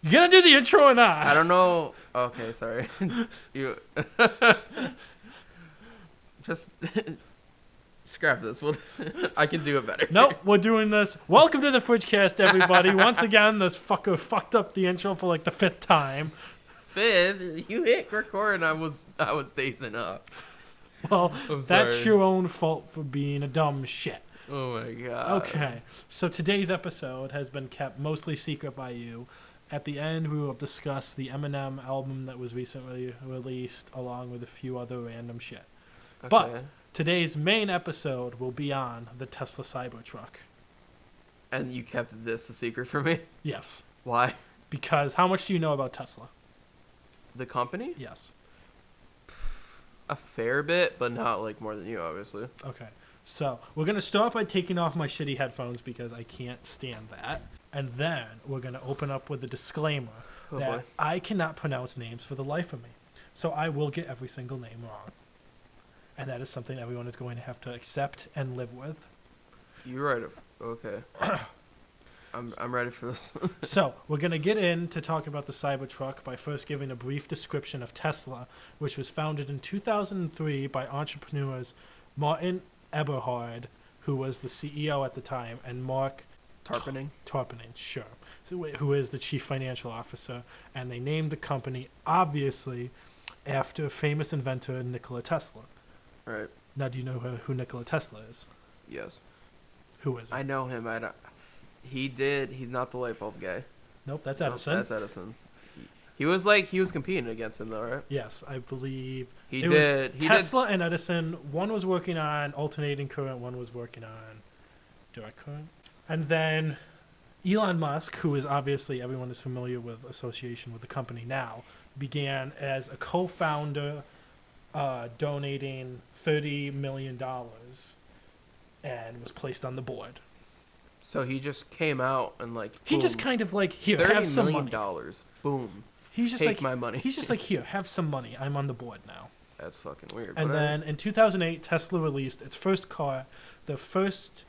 You gonna do the intro or not? I don't know. Okay, sorry. You just scrap this. I can do it better. Nope, we're doing this. Welcome to the FridgeCast, everybody. Once again, this fucker fucked up the intro for like the 5th time. Fifth, you hit record and I was dazing up. Well, I'm that's sorry. your own fault for being a dumb shit. Oh my god. Okay, so today's episode has been kept mostly secret by you. At the end, we will discuss the Eminem album that was recently released, along with a few other random shit. Okay. But today's main episode will be on the Tesla Cybertruck. And you kept this a secret from me? Yes, Why? because how much do you know about Tesla? The company? Yes. A fair bit, but not like more than you, obviously. Okay, so we're going to start by taking off my shitty headphones because I can't stand that. And then we're going to open up with a disclaimer Oh that boy. I cannot pronounce names for the life of me. So I will get every single name wrong. And that is something everyone is going to have to accept and live with. You're right. Okay. I'm ready for this. So we're going to get in to talk about the Cybertruck by first giving a brief description of Tesla, which was founded in 2003 by entrepreneurs Martin Eberhard, who was the CEO at the time, and Mark Tarpening? Tarpening, sure, who is the chief financial officer. And they named the company, obviously, after famous inventor Nikola Tesla. Right. Now, do you know who Nikola Tesla is? Yes. Who is it? I know him. I don't. He's not the light bulb guy. Nope, that's No, Edison. that's Edison. He was competing against him though, right? Yes, I believe He it did. was He Tesla and Edison. One was working on alternating current, one was working on direct current. And then Elon Musk, who is obviously everyone is familiar with association with the company now, began as a co-founder, donating $30 million and was placed on the board. So he just came out and like. He boom, just kind of like, here, $30 have some million. money. Boom. He's just Take like, my money. he's just like, here, have some money. I'm on the board now. That's fucking weird. And but then in 2008, Tesla released its first car, the first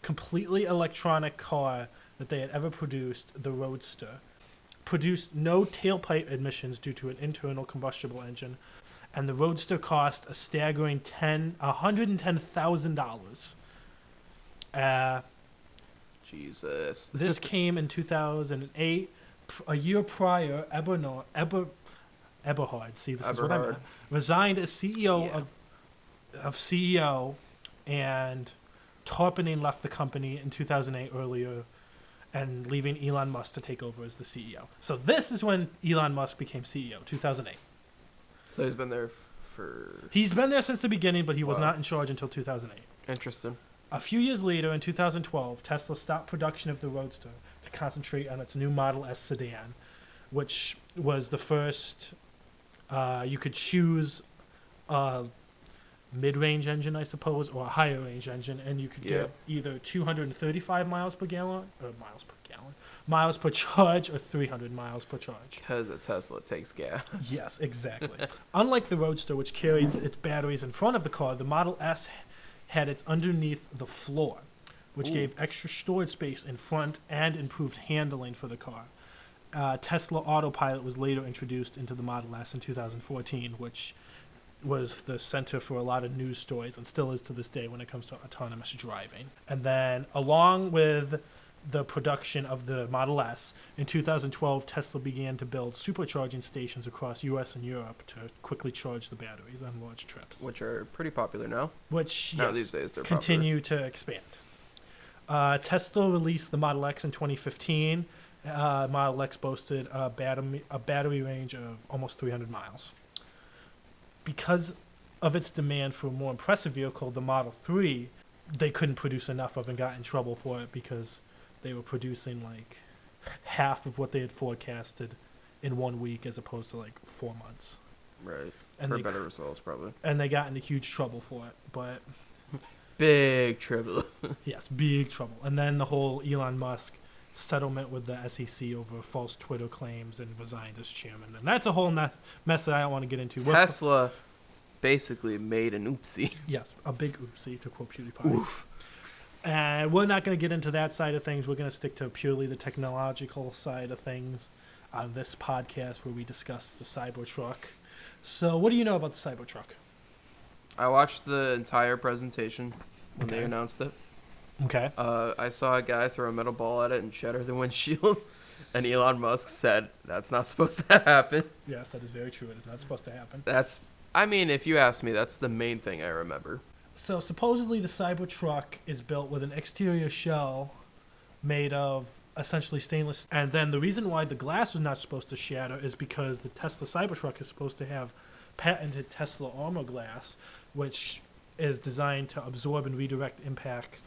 completely electronic car that they had ever produced, the Roadster. Produced no tailpipe emissions due to an internal combustible engine, and the Roadster cost a staggering $110,000. Jesus. This came in 2008. A year prior, Eberhard, see, this is what I meant, resigned as CEO Yeah. of CEO, and Tarpening left the company in 2008 earlier, and leaving Elon Musk to take over as the CEO. So this is when Elon Musk became CEO, 2008. So he's been there for. He's been there since the beginning, but he was Wow. not in charge until 2008. Interesting. A few years later, in 2012, Tesla stopped production of the Roadster to concentrate on its new Model S sedan, which was the first. You could choose a mid-range engine, I suppose, or a higher-range engine, and you could Yeah. get either 235 miles per charge, or 300 miles per charge. Because a Tesla takes gas. Yes, exactly. Unlike the Roadster, which carries its batteries in front of the car, the Model S had its underneath the floor, which Ooh. gave extra storage space in front and improved handling for the car. Tesla Autopilot was later introduced into the Model S in 2014, which was the center for a lot of news stories and still is to this day when it comes to autonomous driving. And then along with the production of the Model S, in 2012, Tesla began to build supercharging stations across US and Europe to quickly charge the batteries on large trips. Which are pretty popular now. Which, Now yes, these days they're continue to expand. Tesla released the Model X in 2015. Model X boasted a battery range of almost 300 miles. Because of its demand for a more impressive vehicle, the Model 3, they couldn't produce enough of and got in trouble for it because they were producing like half of what they had forecasted in 1 week as opposed to like 4 months. Right. And for they better results, probably. And they got into huge trouble for it. But Big trouble. yes, big trouble. And then the whole Elon Musk settlement with the SEC over false Twitter claims and resigned as chairman. And that's a whole mess that I don't want to get into. Tesla basically made an oopsie. Yes, a big oopsie, to quote PewDiePie. Oof. And we're not going to get into that side of things. We're going to stick to purely the technological side of things on this podcast where we discuss the Cybertruck. So what do you know about the Cybertruck? I watched the entire presentation when they announced it. Okay. I saw a guy throw a metal ball at it and shatter the windshield, and Elon Musk said that's not supposed to happen. Yes, that is very true. It is not supposed to happen. I mean, if you ask me, that's the main thing I remember. So supposedly the Cybertruck is built with an exterior shell made of essentially stainless. And then the reason why the glass was not supposed to shatter is because the Tesla Cybertruck is supposed to have patented Tesla armor glass, which is designed to absorb and redirect impact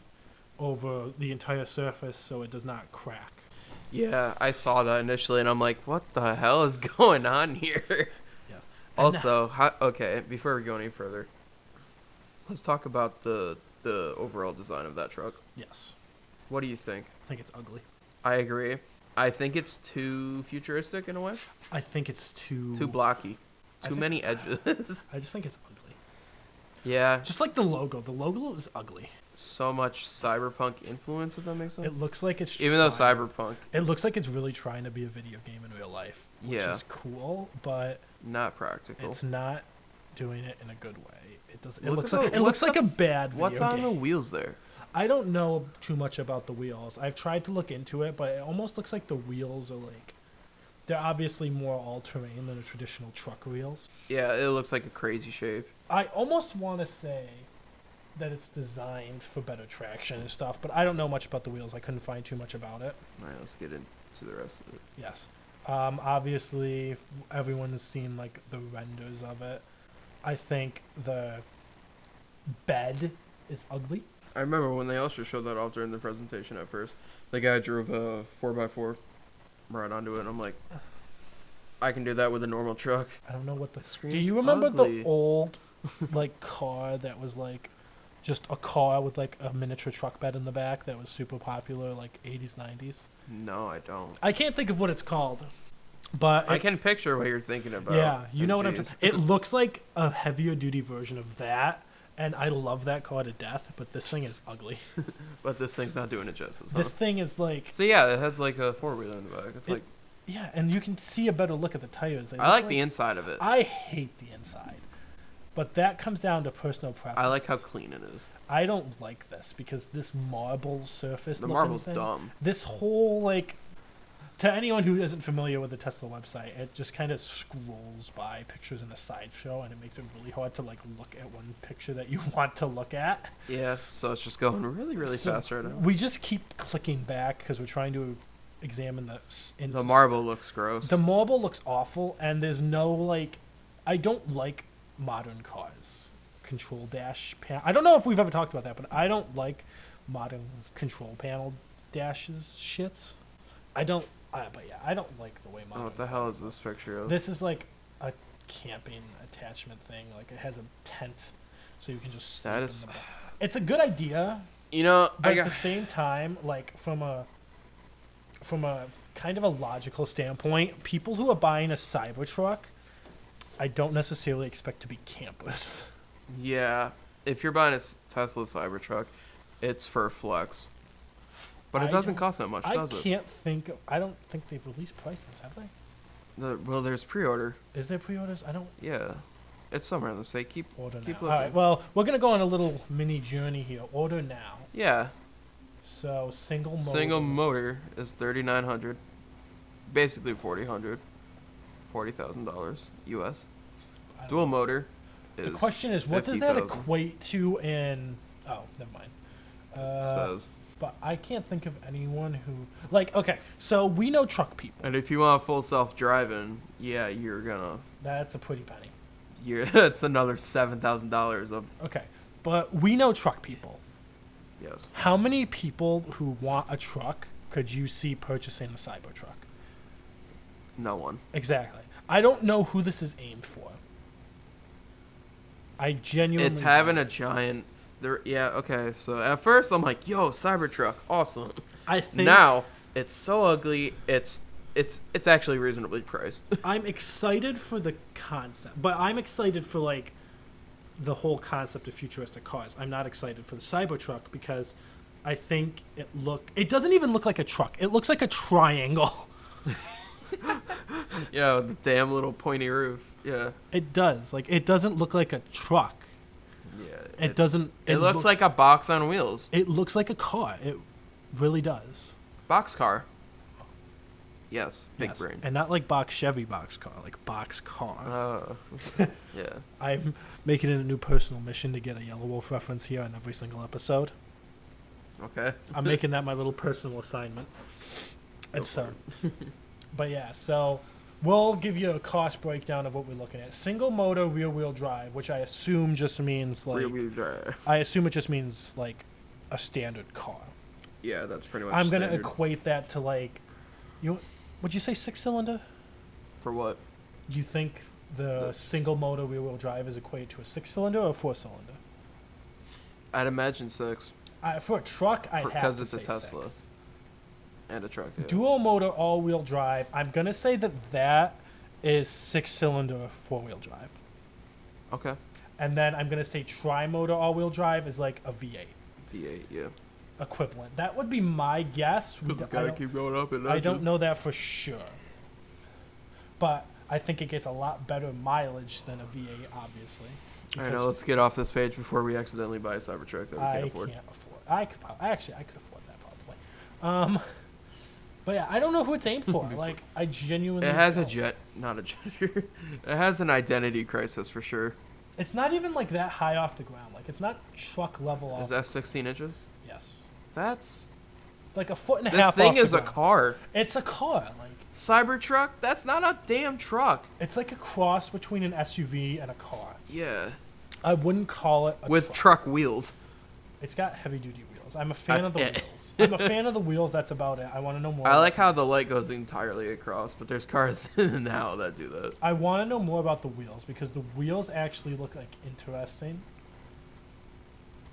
over the entire surface so it does not crack. Yeah, I saw that initially, and I'm like, what the hell is going on here? Yes. Also, okay, before we go any further, let's talk about the overall design of that truck. Yes. What do you think? I think it's ugly. I agree. I think it's too futuristic in a way. I think it's too blocky. Too many edges. I just think it's ugly. Yeah. Just like the logo. The logo is ugly. So much cyberpunk influence, if that makes sense. It looks like it's even though cyberpunk. It looks like it's really trying to be a video game in real life, which is cool, but not practical. It's not doing it in a good way. It does. It Look looks like a bad video What's on game. the wheels there? I don't know too much about the wheels. I've tried to look into it, but it almost looks like the wheels are like they're obviously more all-terrain than a traditional truck wheels. Yeah, it looks like a crazy shape. I almost want to say that it's designed for better traction and stuff, but I don't know much about the wheels. I couldn't find too much about it. All right, let's get into the rest of it. Yes. Obviously, everyone has seen like the renders of it. I think the bed is ugly. I remember when they also showed that off during the presentation at first. The guy drove a 4x4 right onto it, and I'm like, I can do that with a normal truck. I don't know what the screen. Do you remember ugly. the old like car that was like just a car with like a miniature truck bed in the back that was super popular like 80s 90s? No, I don't. I can't think of what it's called. But I can picture what you're thinking about. Yeah, you know what I'm talking talking. It looks like a heavier duty version of that, and I love that car to death, but this thing is ugly. But this thing's not doing it justice. This thing is like So yeah, it has like a 4-wheeler in the back. It's like yeah, and you can see a better look at the tires. I like the inside of it. I hate the inside. But that comes down to personal preference. I like how clean it is. I don't like this because this marble surface. The marble's dumb. This whole like, to anyone who isn't familiar with the Tesla website, it just kind of scrolls by pictures in a slideshow, and it makes it really hard to like look at one picture that you want to look at. Yeah, so it's just going really, really fast right now. We just keep clicking back because we're trying to examine the marble looks gross. The marble looks awful, and there's no like, I don't like modern cars control dash panel. I don't know if we've ever talked about that, but I don't like modern control panel dashes shits. I don't like the way modern. What the hell is this picture of? This is like a camping attachment thing. Like it has a tent, so you can just sleep in the back. It's a good idea. You know, but at the same time, like from a kind of a logical standpoint, people who are buying a Cybertruck, I don't necessarily expect to be campers. Yeah, if you're buying a Tesla Cybertruck, it's for flex. But it doesn't cost that much, does it? I don't think they've released prices, have they? Well, there's pre-order. Is there pre-orders? I don't. Yeah, it's somewhere in the state. Keep looking. All right. Well, we're gonna go on a little mini journey here. Order now. Yeah. So single motor is $3,900, basically $4,000, $40,000 US. Dual motor is. The question is, what does that equate to in? Oh, never mind. Says. But I can't think of anyone who like. Okay, so we know truck people. And if you want full self-driving, yeah, you're gonna. That's a pretty penny. It's another $7,000 of. Okay, but we know truck people. Yes. How many people who want a truck could you see purchasing a Cybertruck? No one. Exactly. I don't know who this is aimed for. I genuinely. It's having a giant. Yeah. Okay. So at first I'm like, "Yo, Cybertruck, awesome." I think now it's so ugly. It's actually reasonably priced. I'm excited for the concept, but I'm excited for like the whole concept of futuristic cars. I'm not excited for the Cybertruck because I think it doesn't even look like a truck. It looks like a triangle. Yeah, with the damn little pointy roof. Yeah. It does. Like, it doesn't look like a truck. Yeah. It doesn't. It looks like a box on wheels. It looks like a car. It really does. Box car. Yes, big Yes. brain. And not like Chevy box car, like box car. Yeah. I'm making it a new personal mission to get a Yellow Wolf reference here on every single episode. Okay. I'm making that my little personal assignment. And so, but yeah, so we'll give you a cost breakdown of what we're looking at. Single motor rear wheel drive, which I assume just means like Rear wheel drive. I assume it just means like a standard car. Yeah, that's pretty much I'm gonna standard. equate that to like, would you say 6-cylinder? For what? You think the single motor rear wheel drive is equated to a 6-cylinder or a 4-cylinder? I'd imagine 6. For a truck, I'd have to Because it's say a Tesla. 6. And a truck. Yeah. Dual motor all wheel drive. I'm gonna say that is 6-cylinder 4-wheel drive. Okay. And then I'm gonna say tri-motor all wheel drive is like a V8 V8, yeah. equivalent. That would be my guess. keep going up and I don't know that for sure, but I think it gets a lot better mileage than a V8, obviously. I know. Let's get off this page before we accidentally buy a Cybertruck that we can't afford. I could afford that probably. But yeah, I don't know who it's aimed for. Like, I genuinely. It has don't. not a jet. It has an identity crisis for sure. It's not even like that high off the ground. Like, it's not truck level. Is that 16 inches? Yes. That's Like a foot and a this half. thing off is the a ground. car. It's a car. Like, Cybertruck? That's not a damn truck. it's like a cross between an SUV and a car. Yeah. I wouldn't call it a With truck wheels. It's got heavy duty wheels. I'm a fan That's of the it. wheels. I'm a fan of the wheels. That's about it. I want to know more. I like how the light goes entirely across, but there's cars now that do that. I want to know more about the wheels because the wheels actually look like interesting.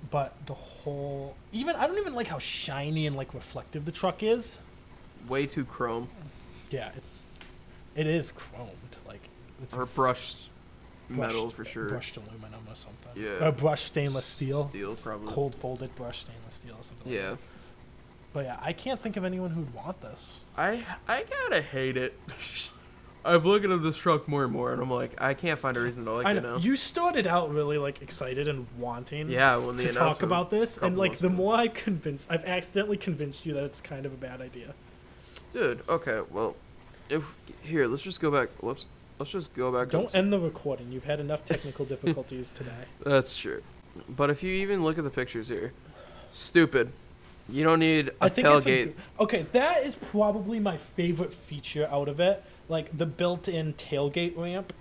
But the whole, I don't even like how shiny and like reflective the truck is. Way too chrome. Yeah, it is chromed, like it's Or brushed metal for sure. brushed aluminum or something. Yeah. Or brushed stainless steel. Steel, probably. Cold folded brushed stainless steel or something. Yeah. Like that. But yeah, I can't think of anyone who'd want this. I gotta hate it. I'm looking at this truck more and more, and I'm like, I can't find a reason to like I it know. now. You started out really like excited and wanting Yeah, when the to talk announcement about this, and like the months ago. more I've accidentally convinced you that it's kind of a bad idea. Dude, okay, well, let's just go back. Whoops. Let's just go back. Don't end the recording. You've had enough technical difficulties today. That's true. But if you even look at the pictures here, stupid. You don't need a tailgate. Okay, that is probably my favorite feature out of it. Like the built-in tailgate ramp.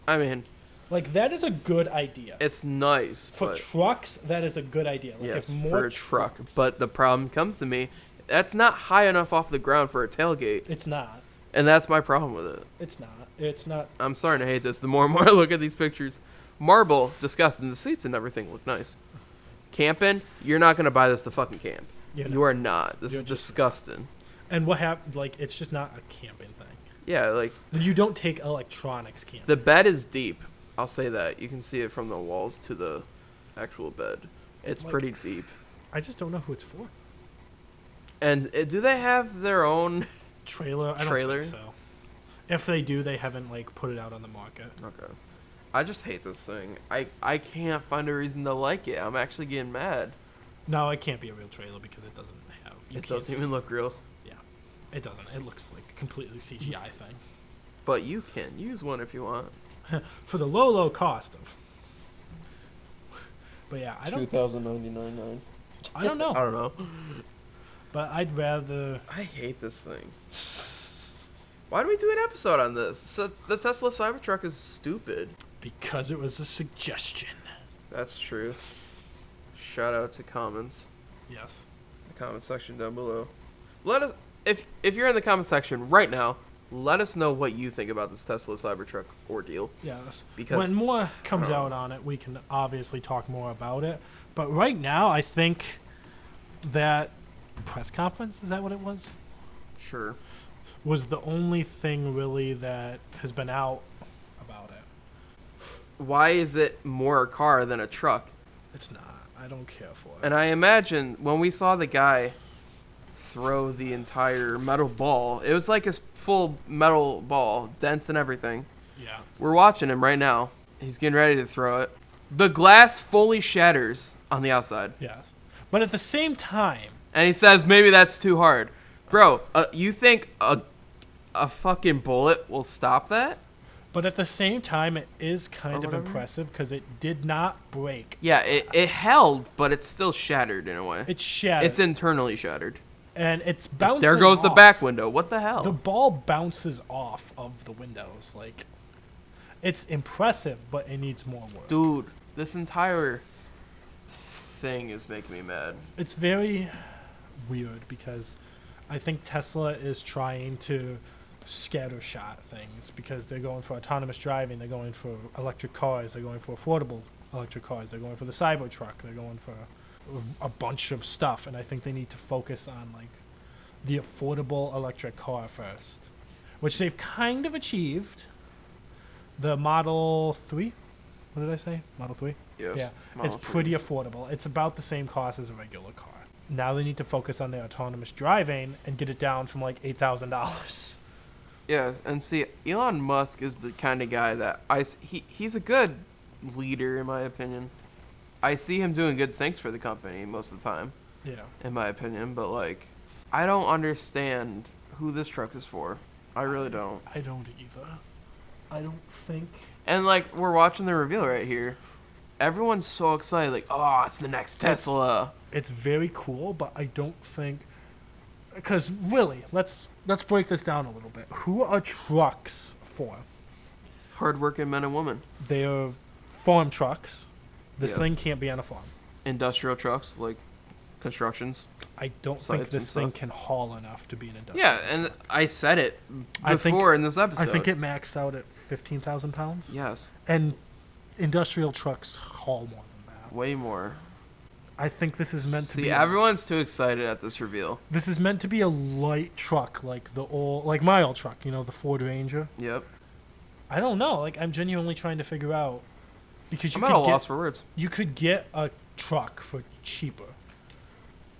I mean, Like that is a good idea. it's nice, For but trucks, that is a good idea. Like yes, if more for a truck. trucks- But the problem comes to me, that's not high enough off the ground for a tailgate, it's not. and that's my problem with it. It's not. It's not. I'm starting to hate this the more and more I look at these pictures. Marble, disgusting. The seats and everything look nice. Camping, you're not going to buy this to fucking camp. You are not. This You're is just- disgusting. And what happened? Like it's just not a camping thing. Yeah, like, You don't take electronics camping. the bed is deep. I'll say that. You can see it from the walls to the actual bed. It's Like- pretty deep. I just don't know who it's for. And do they have their own... Trailer? I Trailer? don't think so. If they do, they haven't like put it out on the market. Okay. I just hate this thing. I can't find a reason to like it. I'm actually getting mad. No, it can't be a real trailer because it doesn't have. You It can't doesn't see- even look real. It doesn't. It looks like a completely CGI thing. But you can use one if you want. For the low cost of. But yeah, I don't $2,099. I don't know. I don't know. But I'd rather. I hate this thing. Why do we do an episode on this? So the Tesla Cybertruck is stupid. Because it was a suggestion. That's true. Shout out to comments. Yes. The comment section down below. Let us if you're in the comment section right now, let us know what you think about this Tesla Cybertruck ordeal. Yes. Because when more comes out on it, we can obviously talk more about it. But right now, I think that press conference, is that what it was? Sure. Was the only thing really that has been out about it. Why is it more a car than a truck? It's not. I don't care for it. And I imagine when we saw the guy throw the entire metal ball, it was like his full metal ball, dents and everything. Yeah. We're watching him right now. He's getting ready to throw it. The glass fully shatters on the outside. Yes. But at the same time, And he says, maybe that's too hard. Bro, you think a fucking bullet will stop that? it is Or kind of whatever. impressive because it did not break. Yeah, it held, but it's still shattered in a way. It's shattered. It's internally shattered. And it's bouncing There goes the off. back window. What the hell? The ball bounces off of the windows. Like, it's impressive, but it needs more work. Dude, this entire thing is making me mad. It's very weird because I think Tesla is trying to scattershot things because they're going for autonomous driving, they're going for electric cars, they're going for affordable electric cars, they're going for the Cybertruck, they're going for a bunch of stuff, and I think they need to focus on like the affordable electric car first, which they've kind of achieved. The Model 3, what did I say? Model 3? Yes. Yeah, Model it's 3. pretty affordable. It's about the same cost as a regular car. Now they need to focus on their autonomous driving and get it down from like $8,000. Yes, and see, Elon Musk is the kind of guy that he's a good leader in my opinion. I see him doing good things for the company most of the time, Yeah. in my opinion, but like, I don't understand who this truck is for. I really don't. I don't either. I don't think. And like, we're watching the reveal right here. Everyone's so excited, like, oh, it's the next Tesla. It's very cool, but I don't think. Because really, let's break this down a little bit. Who are trucks for? Hardworking men and women. They are farm trucks. This Yeah. thing can't be on a farm. Industrial trucks, like constructions. I don't think Sites and this thing stuff. can haul enough to be an industrial. Yeah, and I said it I think- before in this episode. I think it maxed out at 15,000 pounds. Yes, And industrial trucks haul more than that. way more. I think this is meant to See, be. everyone's too excited at this reveal. This is meant to be a light truck, like my old truck. You know, the Ford Ranger. Yep. I don't know. Like, I'm genuinely trying to figure out because I'm at a loss for words. you could get a truck for cheaper.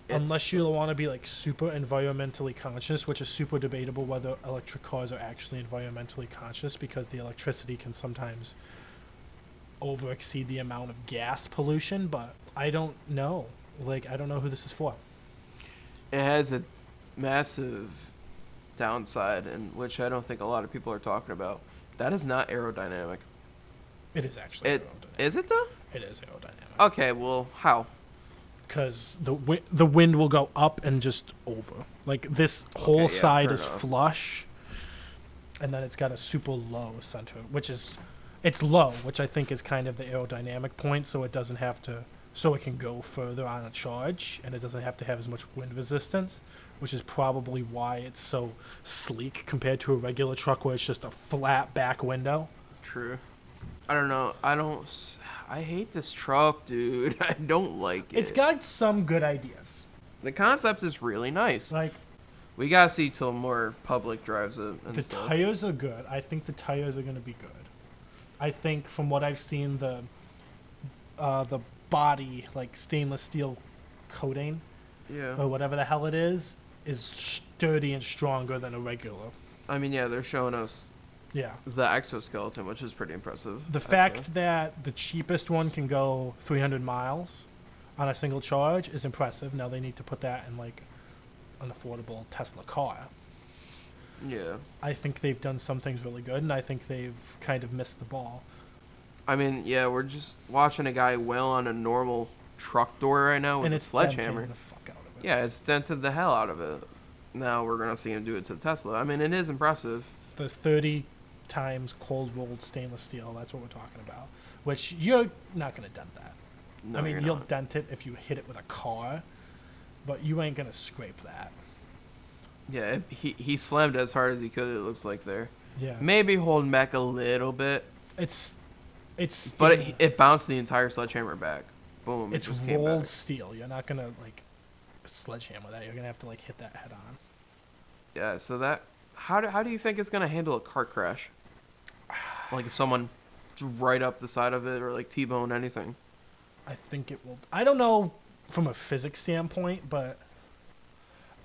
Unless you want to be like super environmentally conscious, which is super debatable whether electric cars are actually environmentally conscious because the electricity can sometimes over exceed the amount of gas pollution, but I don't know. Like, I don't know who this is for. It has a massive downside, and which I don't think a lot of people are talking about. That is not aerodynamic. It is actually aerodynamic. Is it though? It is aerodynamic. Okay, well, how? Because the wind will go up and just over. Like, this whole yeah, side fair is enough. flush, and then it's got a super low center, which is it's low, which I think is kind of the aerodynamic point, so it doesn't have to, so it can go further on a charge, and it doesn't have to have as much wind resistance, which is probably why it's so sleek compared to a regular truck where it's just a flat back window. True. I don't know. I hate this truck, dude. I don't like it. It's got some good ideas. The concept is really nice. Like, We gotta see till more public drives it. And the stuff. tires are good. I think the tires are going to be good. I think from what I've seen, the body, like stainless steel coating Yeah. or whatever the hell it is sturdy and stronger than a regular. I mean, yeah, they're showing us Yeah. the exoskeleton, which is pretty impressive. The I'd fact say. that the cheapest one can go 300 miles on a single charge is impressive. Now they need to put that in like an affordable Tesla car. Yeah. I think they've done some things really good, and I think they've kind of missed the ball. I mean, yeah, we're just watching a guy wail on a normal truck door right now with And a it's sledgehammer. denting the fuck out of it. Yeah, it's dented the hell out of it. Now we're gonna see him do it to the Tesla. I mean, it is impressive. There's 30 times cold rolled stainless steel. That's what we're talking about. Which you're not going to dent that. No, I mean, you're you'll not. dent it if you hit it with a car, but you ain't going to scrape that. Yeah, he slammed as hard as he could. It looks like there. Yeah. Maybe holding back a little bit, It's but steel. it bounced the entire sledgehammer back. Boom! It's it just came rolled back. steel. You're not going to like sledgehammer that. You're going to have to like hit that head on. Yeah. So that how do you think it's gonna handle a car crash? Like if someone right up the side of it or like T-bone anything. I think it will. I don't know from a physics standpoint, but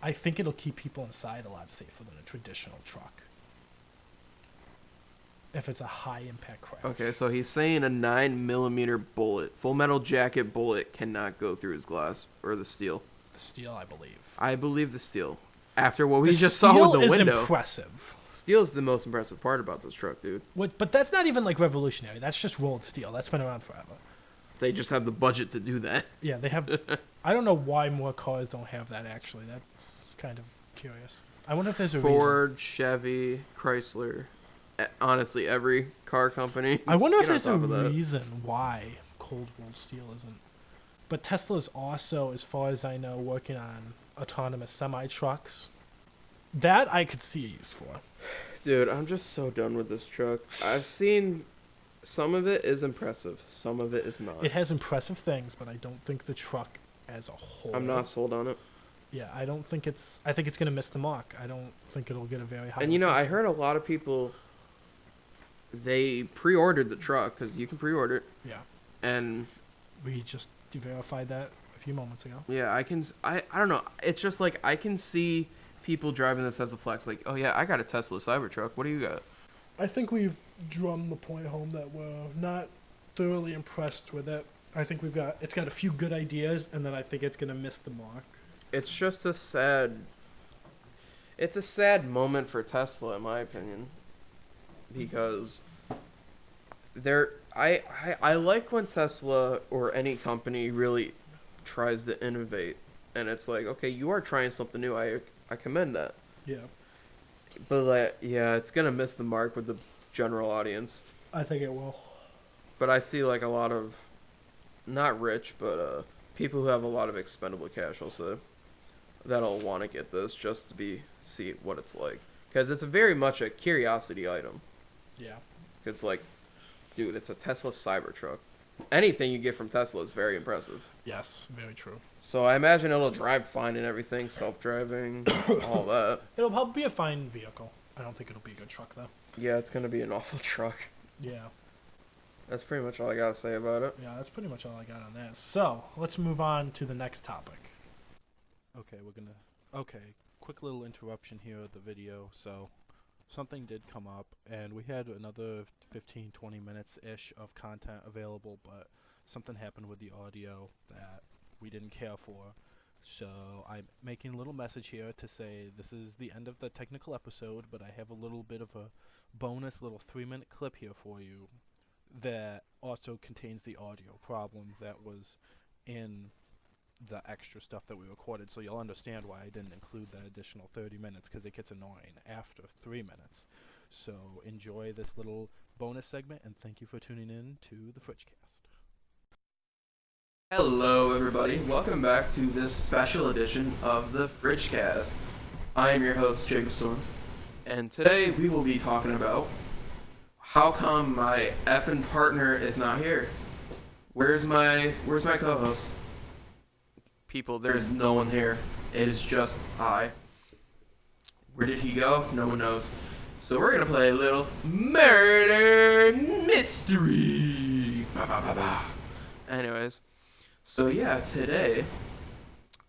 I think it'll keep people inside a lot safer than a traditional truck. If it's a high impact crash. Okay, so he's saying a 9mm bullet, Full Metal Jacket bullet, cannot go through his glass or the steel. The steel, I believe. I believe the steel. After what we The just saw with the steel is window. impressive. Steel is the most impressive part about this truck, dude. But that's not even like revolutionary. That's just rolled steel. That's been around forever. They just have the budget to do that. Yeah, they have. I don't know why more cars don't have that. Actually, that's kind of curious. I wonder if there's a Ford, reason. Chevy, Chrysler, honestly, every car company. I wonder if get on there's a top of that. reason why cold rolled steel isn't. But Tesla's also, as far as I know, working on autonomous semi trucks. That I could see a use for. Dude, I'm just so done with this truck. I've seen some of it is impressive, some of it is not. It has impressive things, but I don't think the truck as a whole. I'm not sold on it. Yeah, I don't think it's. I think it's gonna miss the mark. I don't think it'll get a very high. And you know, I reception. heard a lot of people. They pre-ordered the truck because you can pre-order it, Yeah, and we just verified that a few moments ago. yeah, I don't know. It's just like I can see people driving this as a flex. Like, oh yeah, I got a Tesla Cybertruck. What do you got? I think we've drummed the point home that we're not thoroughly impressed with it. I think it's got a few good ideas, and then I think it's gonna miss the mark. It's just a sad. It's a sad moment for Tesla, in my opinion, because I like when Tesla or any company really tries to innovate, and it's like, okay, you are trying something new. I commend that. Yeah, But like, yeah, it's gonna miss the mark with the general audience. I think it will. But I see like a lot of, not rich, but people who have a lot of expendable cash, I'll say, that'll want to get this just to see what it's like, because it's very much a curiosity item. Yeah. It's like, dude, it's a Tesla Cybertruck. Anything you get from Tesla is very impressive. Yes, very true. So I imagine it'll drive fine and everything, self-driving, all that. It'll probably be a fine vehicle. I don't think it'll be a good truck though. Yeah, it's gonna be an awful truck. Yeah. That's pretty much all I gotta say about it. Yeah, that's pretty much all I got on this. So let's move on to the next topic. Okay, quick little interruption here of the video. So something did come up, and we had another 15-20 minutes-ish of content available, but something happened with the audio that we didn't care for. So I'm making a little message here to say this is the end of the technical episode, but I have a little bit of a bonus little 3-minute clip here for you that also contains the audio problem that was in the extra stuff that we recorded, so you'll understand why I didn't include that additional 30 minutes, because it gets annoying after 3 minutes. So enjoy this little bonus segment, and thank you for tuning in to the FridgeCast. Hello, everybody. Welcome back to this special edition of the FridgeCast. I am your host, Jacob Storms, and today we will be talking about how come my effing partner is not here. Where's my co-host? People, there's no one here. It is just I. Where did he go? No one knows. So we're gonna play a little murder mystery. Ba, ba, ba, ba. Anyways, so yeah, today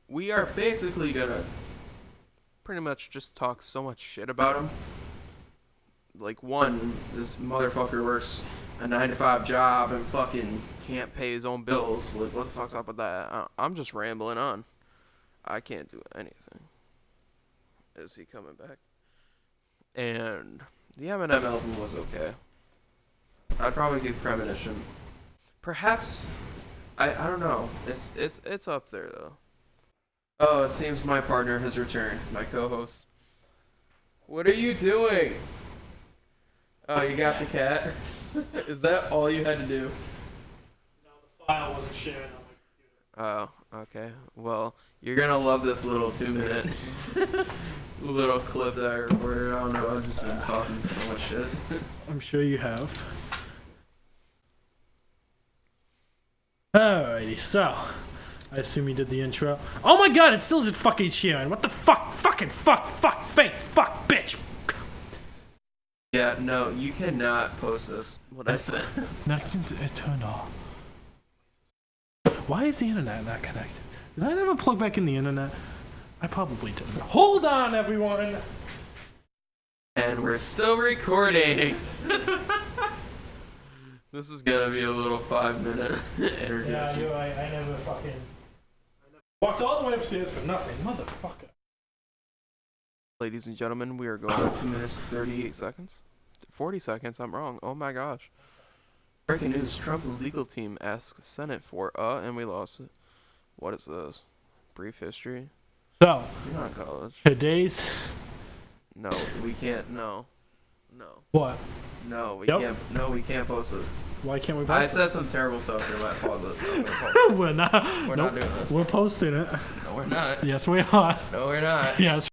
we are basically gonna pretty much just talk so much shit about him. Like, one, this motherfucker works a 9-to-5 job and fucking can't pay his own bills. Like, what the fuck's up with that? I'm just rambling on. I can't do anything. Is he coming back? And the Eminem album was okay. I'd probably give Premonition. Perhaps, I don't know. It's up there though. Oh, it seems my partner has returned. My co-host. What are you doing? Oh, you got the cat? Is that all you had to do? No, the file wasn't sharing on my computer. Oh, okay. Well, you're gonna love this little 2-minute little clip that I recorded. I don't know, I've just been talking so much shit. I'm sure you have. Alrighty, so I assume you did the intro. Oh my god, it still isn't fucking sharing. What the fuck? Fucking fuck face, fuck bitch. Yeah, no, you cannot post this, what I said. Now it turned off. Why is the internet not connected? Did I never plug back in the internet? I probably didn't. Hold on, everyone! And we're still recording. This is gonna be a little 5-minute interview. Yeah, you're right. I never walked all the way upstairs for nothing, motherfucker. Ladies and gentlemen, we are going on 2 minutes 38 seconds. 40 seconds, I'm wrong. Oh my gosh. Breaking news, Trump legal team asks Senate for and we lost it. What is this? Brief history? So, You're not in college. today's... No, we can't, no. What? No, we Yep. can't, no, we can't post this. Why can't we I post said some terrible stuff here last pause it. it? We're not. We're Nope. not doing this. We're posting it. No, we're not. Yes, we are. No, we're not. Yes,